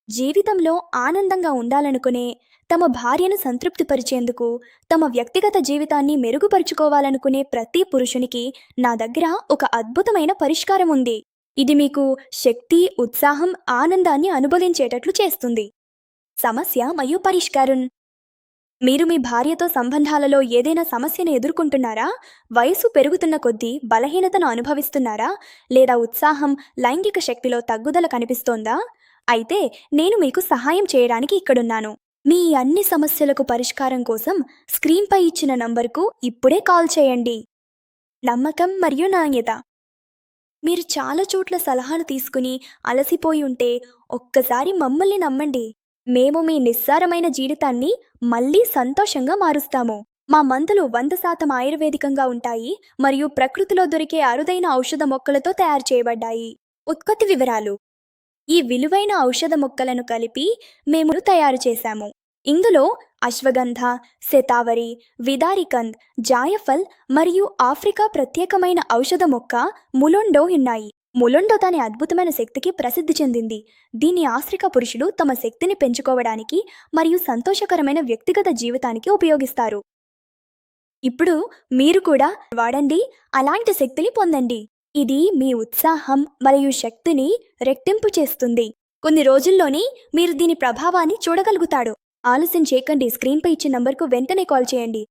జీవితంలో ఆనందంగా ఉండాలనుకునే, తమ భార్యను సంతృప్తిపరిచేందుకు, తమ వ్యక్తిగత జీవితాన్ని మెరుగుపరుచుకోవాలనుకునే ప్రతి పురుషునికి నా దగ్గర ఒక అద్భుతమైన పరిష్కారం ఉంది. ఇది మీకు శక్తి, ఉత్సాహం, ఆనందాన్ని అనుభవించేటట్లు చేస్తుంది. సమస్య మరియు పరిష్కారం. మీరు మీ భార్యతో సంబంధాలలో ఏదైనా సమస్యను ఎదుర్కొంటున్నారా? వయసు పెరుగుతున్న కొద్దీ బలహీనతను అనుభవిస్తున్నారా? లేదా ఉత్సాహం, లైంగిక శక్తిలో తగ్గుదల కనిపిస్తోందా? అయితే నేను మీకు సహాయం చేయడానికి ఇక్కడున్నాను. మీ అన్ని సమస్యలకు పరిష్కారం కోసం స్క్రీన్పై ఇచ్చిన నంబర్కు ఇప్పుడే కాల్ చేయండి. నమ్మకం మరియు నాణ్యత. మీరు చాలా చోట్ల సలహాలు తీసుకుని అలసిపోయి ఉంటే ఒక్కసారి మమ్మల్ని నమ్మండి. మేము మీ నిస్సారమైన జీవితాన్ని మళ్ళీ సంతోషంగా మారుస్తాము. మా మందులు 100% ఆయుర్వేదికంగా ఉంటాయి మరియు ప్రకృతిలో దొరికే అరుదైన ఔషధ మొక్కలతో తయారు చేయబడ్డాయి. ఉత్పత్తి వివరాలు. ఈ విలువైన ఔషధ మొక్కలను కలిపి మేము తయారు చేశాము. ఇందులో అశ్వగంధ, శతావరి, విదారికంద్, జాయఫల్ మరియు ఆఫ్రికా ప్రత్యేకమైన ఔషధ మొక్క ములోండో ఉన్నాయి. ములోండో దాని అద్భుతమైన శక్తికి ప్రసిద్ధి చెందింది. దీన్ని ఆఫ్రికా పురుషులు తమ శక్తిని పెంచుకోవడానికి మరియు సంతోషకరమైన వ్యక్తిగత జీవితానికి ఉపయోగిస్తారు. ఇప్పుడు మీరు కూడా వాడండి, అలాంటి శక్తిని పొందండి. ఇది మీ ఉత్సాహం మరియు శక్తిని రెట్టింపు చేస్తుంది. కొన్ని రోజుల్లోనే మీరు దీని ప్రభావాన్ని చూడగలుగుతాడు. ఆలస్యం చేయకండి, స్క్రీన్పై ఇచ్చిన నంబర్కు వెంటనే కాల్ చేయండి.